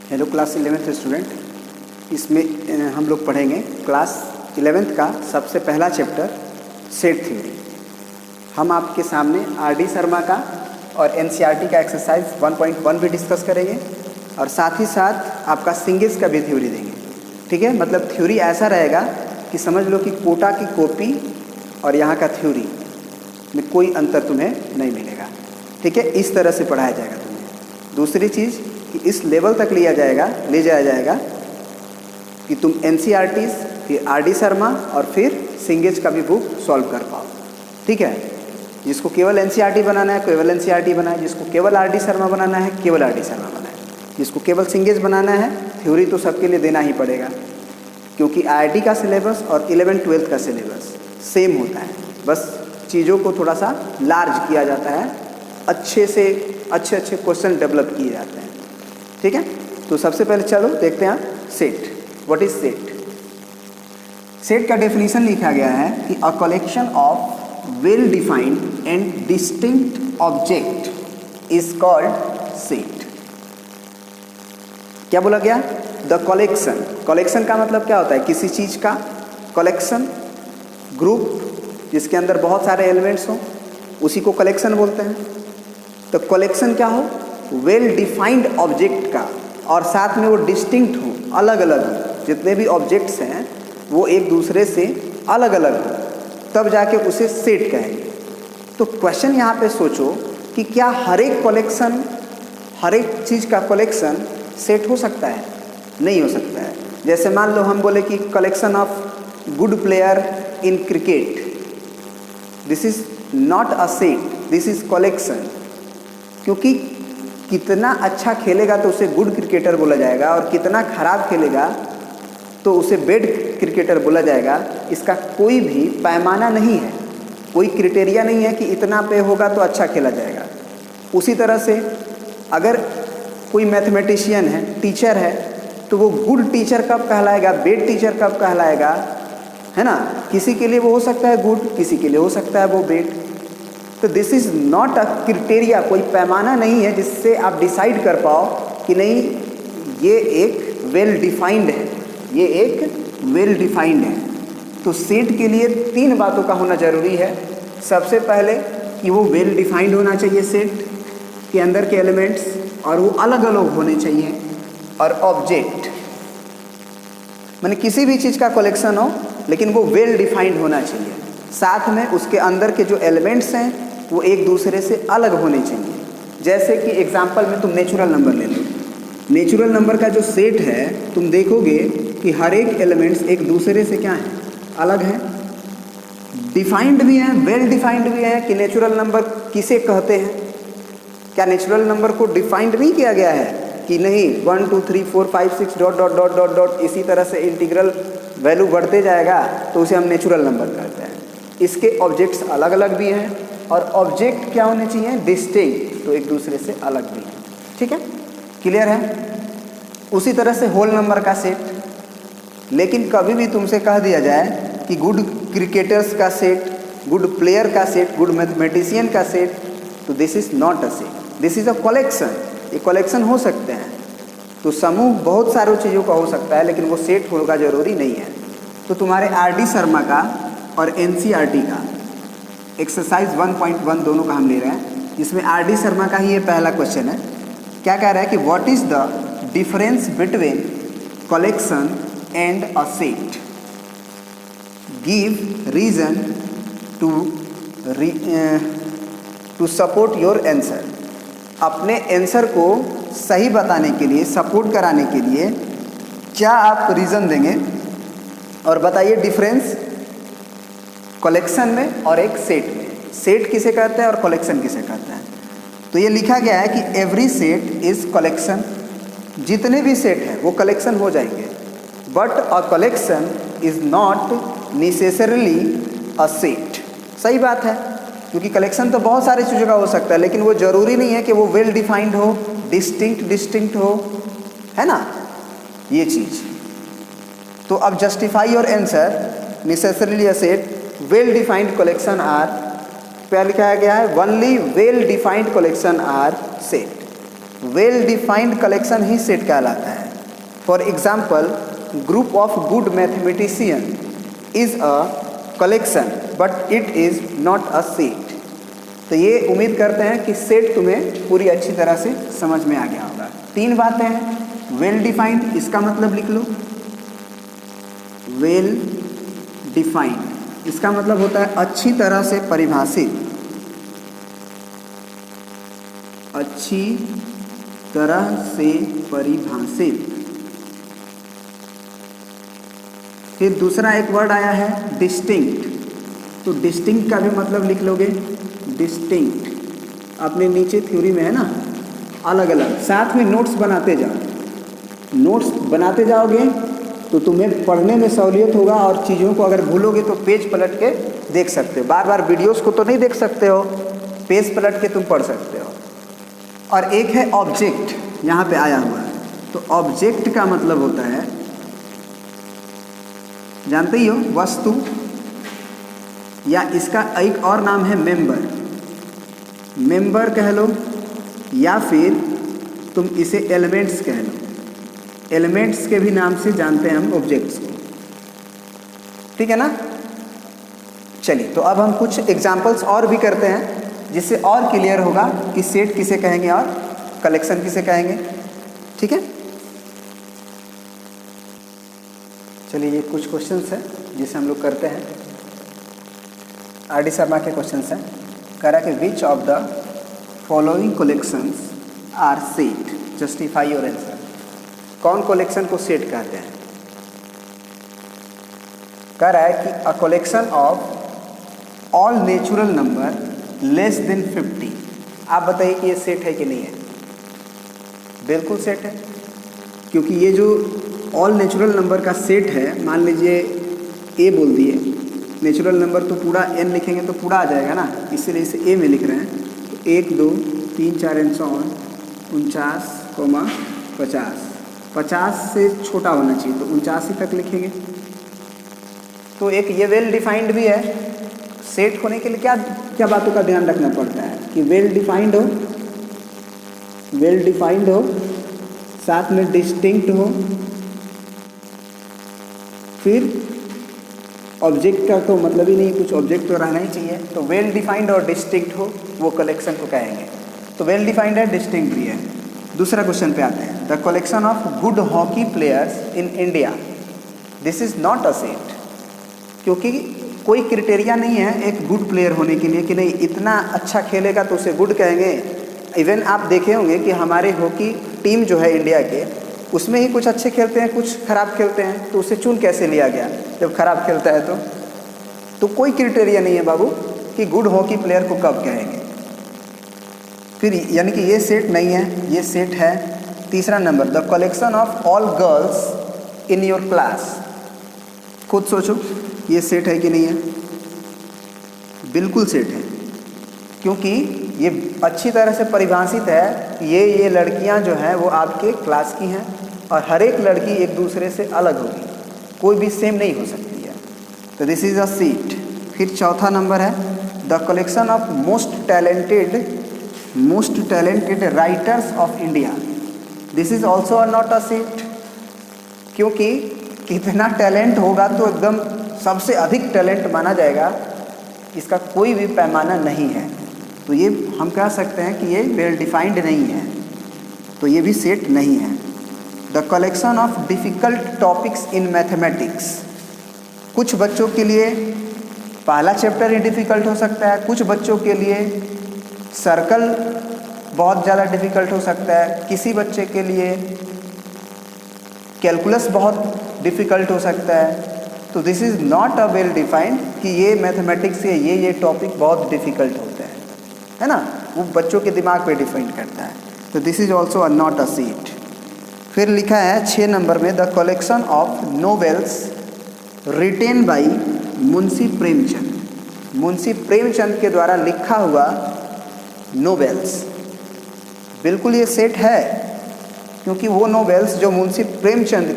Hello class 11th student, इसमें हम लोग पढ़ेंगे क्लास 11th का सबसे पहला चैप्टर सेट थ्योरी। हम आपके सामने आर.डी. शर्मा का और एनसीईआरटी का एक्सरसाइज 1.1 भी डिस्कस करेंगे और साथ ही साथ आपका सिंगल्स का भी थ्योरी देंगे। ठीक है, मतलब थ्योरी ऐसा रहेगा कि समझ लो कि कोटा की कॉपी और यहाँ का थ्योरी में कोई अंतर तुम्हें नहीं मिलेगा। ठीक है, इस तरह से पढ़ाया जाएगा तुम्हें। दूसरी चीज़ कि इस लेवल तक ले जाया जाएगा कि तुम एनसीईआरटी, फिर आर.डी. शर्मा और फिर सिंगेज का भी बुक सॉल्व कर पाओ। ठीक है, जिसको केवल एनसीईआरटी बनाना है केवल एनसीईआरटी बनाए, जिसको केवल आर.डी. शर्मा बनाना है केवल आर.डी. शर्मा बनाए, जिसको केवल सिंगेज बनाना है थ्योरी तो सबके लिए देना ही पड़ेगा, क्योंकि आईआईटी का सिलेबस और 11th-12th का सिलेबस सेम होता है। बस चीज़ों को थोड़ा सा लार्ज किया जाता है, अच्छे क्वेश्चन डेवलप किए जाते हैं। ठीक है, तो सबसे पहले चलो देखते हैं set. What is set? Set का डेफिनेशन लिखा गया है कि a collection of well defined and distinct object is called set. क्या बोला गया? The collection. कलेक्शन का मतलब क्या होता है? किसी चीज़ का कलेक्शन, ग्रुप जिसके अंदर बहुत सारे एलिमेंट्स हों, उसी को कलेक्शन बोलते हैं। तो कलेक्शन क्या हो? वेल डिफाइंड ऑब्जेक्ट का, और साथ में वो डिस्टिंक्ट हो, अलग अलग हो। जितने भी ऑब्जेक्ट्स हैं वो एक दूसरे से अलग अलग हो, तब जाके उसे सेट कहेंगे। तो क्वेश्चन यहाँ पे सोचो कि क्या हर एक चीज़ का कलेक्शन सेट हो सकता है? नहीं हो सकता है। जैसे मान लो हम बोले कि collection of good player in cricket, this is not a set, this is collection. क्योंकि कितना अच्छा खेलेगा तो उसे गुड क्रिकेटर बोला जाएगा, और कितना खराब खेलेगा तो उसे बैड क्रिकेटर बोला जाएगा। इसका कोई भी पैमाना नहीं है, कोई क्राइटेरिया नहीं है कि इतना पे होगा तो अच्छा खेला जाएगा। उसी तरह से अगर कोई मैथमेटिशियन है, टीचर है, तो वो गुड टीचर कब कहलाएगा, बैड टीचर कब कहलाएगा, है ना? किसी के लिए वो हो सकता है गुड, किसी के लिए हो सकता है वो बैड। तो this is not a criteria, कोई पैमाना नहीं है जिससे आप डिसाइड कर पाओ कि नहीं ये एक वेल डिफाइंड है, ये एक वेल डिफाइंड है। तो सेट के लिए 3 बातों का होना ज़रूरी है। सबसे पहले कि वो वेल डिफाइंड होना चाहिए, सेट के अंदर के एलिमेंट्स, और वो अलग अलग होने चाहिए। और ऑब्जेक्ट माने किसी भी चीज़ का कलेक्शन हो लेकिन वो वेल डिफाइंड होना चाहिए। साथ में उसके अंदर के जो एलिमेंट्स हैं वो एक दूसरे से अलग होने चाहिए। जैसे कि एग्जांपल में तुम नेचुरल नंबर ले लो। नेचुरल नंबर का जो सेट है, तुम देखोगे कि हर एक एलिमेंट्स एक दूसरे से क्या है, अलग है, डिफाइंड भी है, वेल डिफाइंड भी है। कि नेचुरल नंबर किसे कहते हैं? क्या नेचुरल नंबर को डिफाइंड नहीं किया गया है कि नहीं 1 2 3 4 5 6 dot dot dot dot dot इसी तरह से इंटीग्रल वैल्यू बढ़ते जाएगा तो उसे हम नेचुरल नंबर कहते हैं। इसके ऑब्जेक्ट्स अलग अलग भी हैं, और ऑब्जेक्ट क्या होने चाहिए? डिस्टिंक्ट, तो एक दूसरे से अलग भी है। ठीक है, क्लियर है? उसी तरह से होल नंबर का सेट। लेकिन कभी भी तुमसे कह दिया जाए कि गुड क्रिकेटर्स का सेट, गुड प्लेयर का सेट, गुड मैथमेटिशियन का सेट, तो this is not a set, this is a collection. ये कलेक्शन हो सकते हैं, तो समूह बहुत सारी चीज़ों का हो सकता है, लेकिन वो सेट होगा ज़रूरी नहीं है। तो तुम्हारे आर.डी. शर्मा का और एनसीईआरटी का एक्सरसाइज 1.1 दोनों का हम ले रहे हैं, जिसमें आर.डी. शर्मा का ही ये पहला क्वेश्चन है। क्या कह रहा है कि what is the difference between collection and a set? Give reason to support your answer. अपने आंसर को सही बताने के लिए, सपोर्ट कराने के लिए क्या आप रीज़न देंगे? और बताइए डिफरेंस कलेक्शन में और एक सेट में। सेट किसे कहते हैं और कलेक्शन किसे कहते हैं? तो ये लिखा गया है कि एवरी सेट इज़ कलेक्शन। जितने भी सेट हैं वो कलेक्शन हो जाएंगे, but a collection is not necessarily a set. सही बात है, क्योंकि कलेक्शन तो बहुत सारी चीज़ों का हो सकता है, लेकिन वो ज़रूरी नहीं है कि वो वेल डिफाइंड हो, डिस्टिंक्ट हो, है ना ये चीज़। तो अब justify your answer, necessarily a set, well defined collection are, क्या लिखा गया है? Only well defined collection are set. Well defined collection ही सेट कहलाता है। For example, group of good mathematician is a collection but it is not a set. तो ये उम्मीद करते हैं कि सेट तुम्हें पूरी अच्छी तरह से समझ में आ गया होगा। 3 बातें हैं। वेल डिफाइंड, इसका मतलब लिख लो। वेल डिफाइंड इसका मतलब होता है अच्छी तरह से परिभाषित, अच्छी तरह से परिभाषित। फिर दूसरा एक वर्ड आया है डिस्टिंक्ट, तो डिस्टिंक्ट का भी मतलब लिख लोगे, डिस्टिंक्ट। अपने नीचे थ्योरी में है ना, अलग अलग। साथ में नोट्स बनाते जाओ। नोट्स बनाते जाओगे तो तुम्हें पढ़ने में सहूलियत होगा, और चीज़ों को अगर भूलोगे तो पेज पलट के देख सकते हो। बार बार वीडियोस को तो नहीं देख सकते हो, पेज पलट के तुम पढ़ सकते हो। और एक है ऑब्जेक्ट, यहाँ पे आया हुआ है। तो ऑब्जेक्ट का मतलब होता है, जानते ही हो, वस्तु, या इसका एक और नाम है मेंबर। मेंबर कह लो, या फिर तुम इसे एलिमेंट्स कह लो। एलिमेंट्स के भी नाम से जानते हैं हम ऑब्जेक्ट्स को, ठीक है ना। चलिए, तो अब हम कुछ एग्जाम्पल्स और भी करते हैं, जिससे और क्लियर होगा कि सेट किसे कहेंगे और कलेक्शन किसे कहेंगे, ठीक है। चलिए, ये कुछ क्वेश्चंस हैं जिसे हम लोग करते हैं। आर.डी. शर्मा के क्वेश्चंस हैं। कह रहा है कि which of the following collections are set, justify your answer. कौन कलेक्शन को सेट कहते हैं? कह रहा है कि a collection of all natural number less than 50। आप बताइए कि ये सेट है कि नहीं है? बिल्कुल सेट है, क्योंकि ये जो ऑल नेचुरल नंबर का सेट है, मान लीजिए ए बोल दिए, नेचुरल नंबर तो पूरा n लिखेंगे तो पूरा आ जाएगा ना, इसीलिए इसे ए में लिख रहे हैं। तो 1 2 3 4 एंड सो ऑन, 49, 50। 50 से छोटा होना चाहिए, तो 49 तक लिखेंगे। तो एक ये वेल डिफाइंड भी है। सेट होने के लिए क्या क्या बातों का ध्यान रखना पड़ता है कि वेल डिफाइंड हो, साथ में डिस्टिंक्ट हो, फिर ऑब्जेक्ट का तो मतलब ही नहीं, कुछ ऑब्जेक्ट तो रहना ही चाहिए। तो वेल डिफाइंड और डिस्टिंक्ट हो, वो कलेक्शन को कहेंगे। तो वेल डिफाइंड है, डिस्टिंक्ट भी है। दूसरा क्वेश्चन पे आते हैं। The collection of good hockey players in India, this is not a set. क्योंकि कोई क्रिटेरिया नहीं है एक गुड प्लेयर होने के लिए कि नहीं इतना अच्छा खेलेगा तो उसे गुड कहेंगे। इवन आप देखे होंगे कि हमारे हॉकी टीम जो है इंडिया के, उसमें ही कुछ अच्छे खेलते हैं, कुछ खराब खेलते हैं, तो उसे चुन कैसे लिया गया जब खराब खेलता है? तो कोई क्राइटेरिया नहीं है बाबू कि गुड हॉकी प्लेयर को कब कहेंगे। फिर यानी कि ये सेट नहीं है, ये सेट है। तीसरा number, the collection of all girls in your class. खुद सोचो, ये सेट है कि नहीं है? बिल्कुल सेट है, क्योंकि ये अच्छी तरह से परिभाषित है कि ये लड़कियां जो हैं वो आपके क्लास की हैं, और हर एक लड़की एक दूसरे से अलग होगी, कोई भी सेम नहीं हो सकती है। तो दिस इज़ अ सेट। फिर चौथा नंबर है, the collection of most talented writers of India. This is also not a set, क्योंकि कितना टैलेंट होगा तो एकदम सबसे अधिक टैलेंट माना जाएगा, इसका कोई भी पैमाना नहीं है। तो ये हम कह सकते हैं कि ये वेल डिफाइंड नहीं है, तो ये भी सेट नहीं है। The collection of difficult topics in mathematics. कुछ बच्चों के लिए पहला चैप्टर ही डिफ़िकल्ट हो सकता है, कुछ बच्चों के लिए सर्कल बहुत ज़्यादा डिफ़िकल्ट हो सकता है, किसी बच्चे के लिए कैलकुलस बहुत डिफ़िकल्ट हो सकता है। तो this is not a well defined कि ये मैथमेटिक्स के ये टॉपिक बहुत डिफ़िकल्ट होते हैं, है ना, वो बच्चों के दिमाग पे डिफाइन करता है। तो this is also a not a set. फिर लिखा है 6 नंबर में, the collection of novels written by Munshi Premchand. Munshi Premchand के द्वारा लिखा हुआ नोवेल्स, बिल्कुल ये सेट है, क्योंकि वो नोवेल्स जो मुंशी प्रेमचंद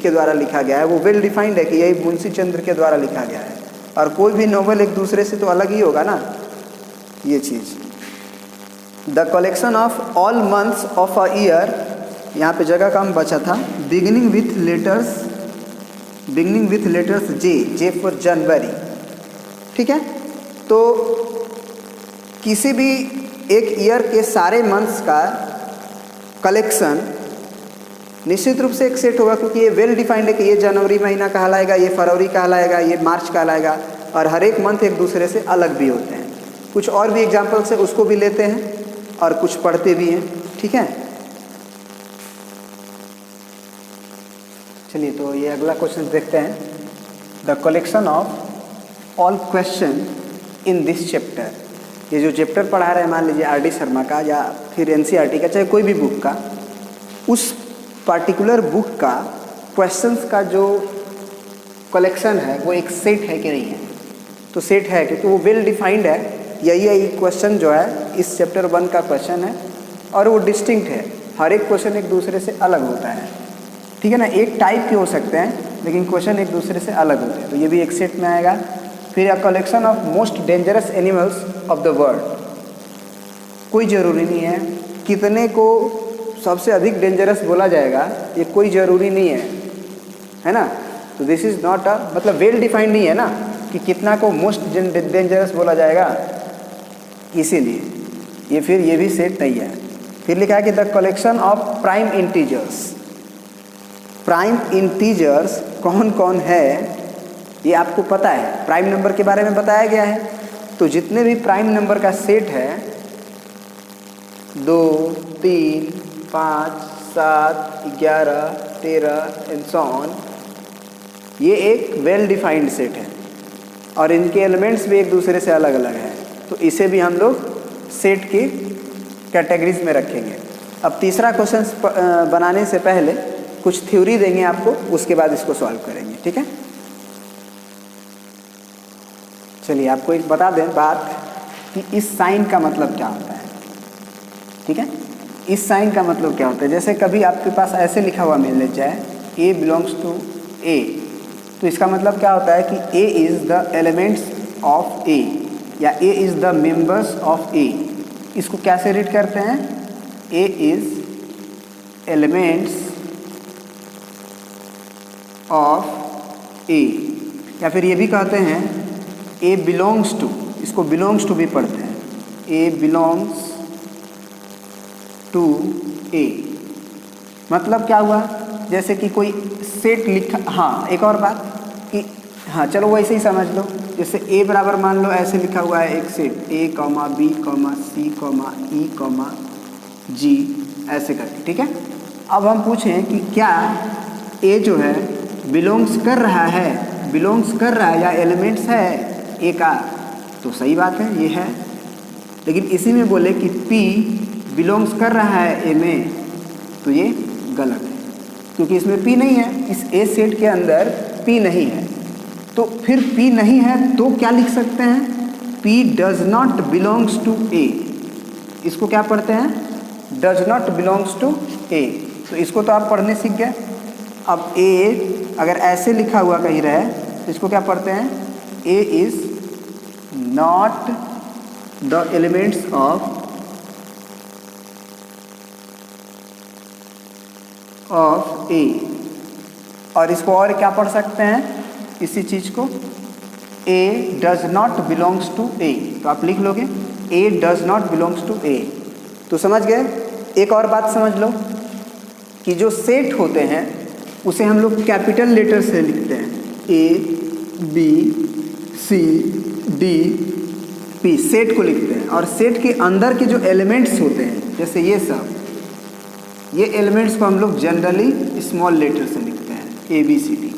के द्वारा लिखा गया है वो वेल डिफाइंड है कि यही मुंशी चंद्र के द्वारा लिखा गया है, और कोई भी नोवेल एक दूसरे से तो अलग ही होगा ना, ये चीज़। The collection of all months of a year, यहाँ पे जगह कम बचा था, beginning with letters J for January. ठीक है, तो किसी भी एक ईयर के सारे मंथ्स का कलेक्शन निश्चित रूप से एक सेट होगा, क्योंकि ये वेल डिफाइंड है कि ये जनवरी महीना कहलाएगा, ये फरवरी कहलाएगा, ये मार्च कहलाएगा, और हर एक मंथ एक दूसरे से अलग भी होते हैं। कुछ और भी एग्जाम्पल्स है, उसको भी लेते हैं और कुछ पढ़ते भी हैं। ठीक है, चलिए तो ये अगला क्वेश्चन देखते हैं। The collection of all question in this chapter, ये जो चैप्टर पढ़ा रहे हैं, मान लीजिए आर डी शर्मा का या फिर एनसीईआरटी का, चाहे कोई भी बुक का, उस पार्टिकुलर बुक का क्वेश्चंस का जो कलेक्शन है वो एक सेट है कि नहीं है। तो सेट है क्योंकि वो वेल डिफाइंड है। यही क्वेश्चन जो है इस चैप्टर 1 का क्वेश्चन है और वो डिस्टिंक्ट है, हर एक क्वेश्चन एक दूसरे से अलग होता है। ठीक है ना, एक टाइप के हो सकते हैं लेकिन क्वेश्चन एक दूसरे से अलग होते हैं, तो ये भी एक सेट में आएगा। फिर अ collection of most dangerous animals of the world, कोई ज़रूरी नहीं है कितने को सबसे अधिक डेंजरस बोला जाएगा, ये कोई ज़रूरी नहीं है ना। तो दिस इज़ नॉट अ, मतलब वेल डिफाइंड नहीं है ना कि कितना को मोस्ट डेंजरस बोला जाएगा, इसीलिए ये भी सेट नहीं है। फिर लिखा है कि the collection of prime integers, prime integers कौन कौन है ये आपको पता है, प्राइम नंबर के बारे में बताया गया है। तो जितने भी प्राइम नंबर का सेट है 2, 3, 5, 7, 11, 13 एंड सो ऑन, ये एक वेल डिफाइंड सेट है और इनके एलिमेंट्स भी एक दूसरे से अलग अलग हैं, तो इसे भी हम लोग सेट की कैटेगरीज में रखेंगे। अब तीसरा क्वेश्चन बनाने से पहले कुछ थ्योरी देंगे आपको, उसके बाद इसको सॉल्व करेंगे। ठीक है, चलिए आपको एक बता दें बात कि इस साइन का मतलब क्या होता है। ठीक है, इस साइन का मतलब क्या होता है, जैसे कभी आपके पास ऐसे लिखा हुआ मिल जाए A बिलोंग्स टू A, तो इसका मतलब क्या होता है कि A is the elements of A या A is the members of A। इसको कैसे रीड करते हैं, A is elements of A, या फिर ये भी कहते हैं A बिलोंग्स टू, इसको बिलोंग्स टू भी पढ़ते हैं, A बिलोंग्स टू A। मतलब क्या हुआ, जैसे कि कोई सेट लिखा, हाँ एक और बात कि हाँ चलो वैसे ही समझ लो, जैसे A बराबर मान लो ऐसे लिखा हुआ है एक set A, B, C, E, G ऐसे करके। ठीक है, अब हम पूछें कि क्या A जो है बिलोंग्स कर रहा है या एलिमेंट्स है A का, तो सही बात है ये है। लेकिन इसी में बोले कि P बिलोंग्स कर रहा है A में, तो ये गलत है क्योंकि इसमें P नहीं है, इस A सेट के अंदर P नहीं है। तो फिर P नहीं है तो क्या लिख सकते हैं, P does not belongs to A। इसको क्या पढ़ते हैं, does not belongs to A। तो इसको तो आप पढ़ने सीख गए। अब A अगर ऐसे लिखा हुआ कहीं रहे तो इसको क्या पढ़ते हैं, A is not the elements of A। और इसको और क्या पढ़ सकते हैं इसी चीज़ को, A does not belongs to A। तो आप लिख लोगे A does not belongs to A। तो समझ गए। एक और बात समझ लो कि जो सेट होते हैं उसे हम लोग कैपिटल लेटर से लिखते हैं, A, B, C, D, P, set को लिखते हैं। और सेट के अंदर के जो एलिमेंट्स होते हैं जैसे ये सब, ये एलिमेंट्स को हम लोग जनरली स्मॉल लेटर से लिखते हैं, A, B, C, D।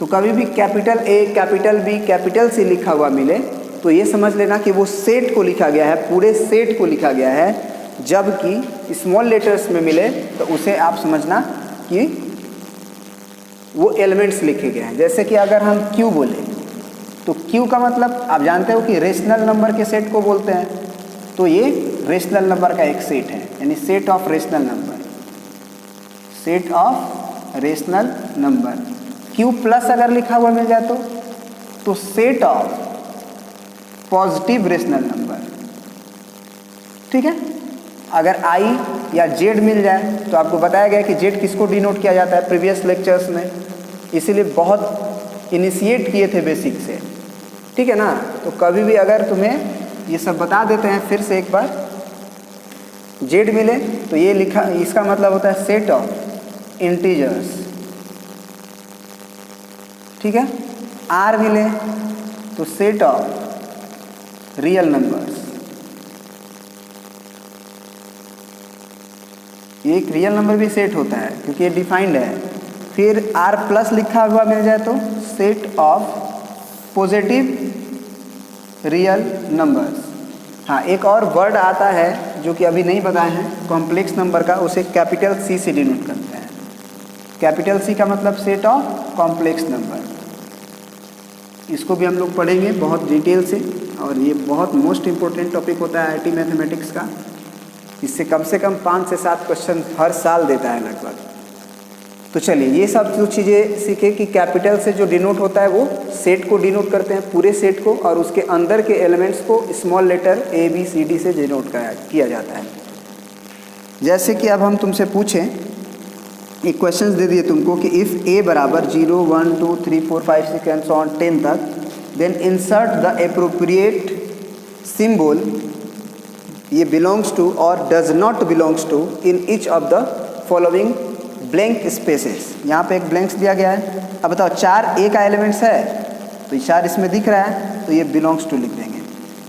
तो कभी भी capital A, capital B, capital C लिखा हुआ मिले तो ये समझ लेना कि वो सेट को लिखा गया है, पूरे सेट को लिखा गया है। जबकि स्मॉल लेटर्स में मिले तो उसे आप समझना कि वो एलिमेंट्स लिखे गए हैं। जैसे कि अगर हम Q बोले तो Q का मतलब आप जानते हो कि रेशनल नंबर के सेट को बोलते हैं, तो ये रेशनल नंबर का एक सेट है, यानी set of rational number, set of rational number. Q plus अगर लिखा हुआ मिल जाए तो set of positive rational number. ठीक है। अगर आई या जेड मिल जाए तो आपको बताया गया कि जेड किसको डिनोट किया जाता है प्रीवियस लेक्चर्स में, इसीलिए बहुत इनिशिएट किए थे बेसिक से, ठीक है ना। तो कभी भी अगर तुम्हें ये सब बता देते हैं फिर से एक बार, जेड मिले तो ये लिखा, इसका मतलब होता है सेट ऑफ इंटीजर्स, ठीक है। आर मिले तो सेट ऑफ रियल नंबर्स, ये एक रियल नंबर भी सेट होता है क्योंकि ये डिफाइंड है। फिर आर प्लस लिखा हुआ मिल जाए तो set of positive real numbers. हाँ, एक और वर्ड आता है जो कि अभी नहीं बताए हैं कॉम्प्लेक्स नंबर का, उसे कैपिटल सी से डिनोट करते हैं। कैपिटल सी का मतलब सेट ऑफ कॉम्प्लेक्स नंबर, इसको भी हम लोग पढ़ेंगे बहुत डिटेल से, और ये बहुत मोस्ट इम्पोर्टेंट टॉपिक होता है आईआईटी मैथमेटिक्स का। इससे कम 5 से 7 क्वेश्चन हर साल देता है लगभग। तो चलिए ये सब जो चीज़ें सीखे कि कैपिटल से जो डिनोट होता है वो सेट को डिनोट करते हैं, पूरे सेट को, और उसके अंदर के एलिमेंट्स को small letter A B C D से डिनोट किया जाता है। जैसे कि अब हम तुमसे पूछें, एक क्वेश्चन दे दिए तुमको कि इफ़ ए बराबर 0 1 2 3 4 5 6 एंड सो ऑन 10 तक, then insert the appropriate symbol, ये बिलोंग्स टू और does not belongs to in each of the following blank spaces. यहाँ पे एक ब्लैंक्स दिया गया है। अब बताओ 4 ए का एलिमेंट्स है तो 4 इसमें दिख रहा है तो ये बिलोंग्स टू लिख देंगे।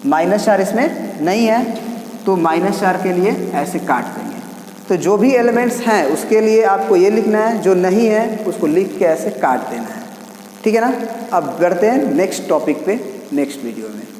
-4 इसमें नहीं है तो -4 के लिए ऐसे काट देंगे। तो जो भी एलिमेंट्स हैं उसके लिए आपको ये लिखना है, जो नहीं है उसको लिख के ऐसे काट देना है, ठीक है ना। अब बढ़ते हैं नेक्स्ट टॉपिक पे नेक्स्ट वीडियो में।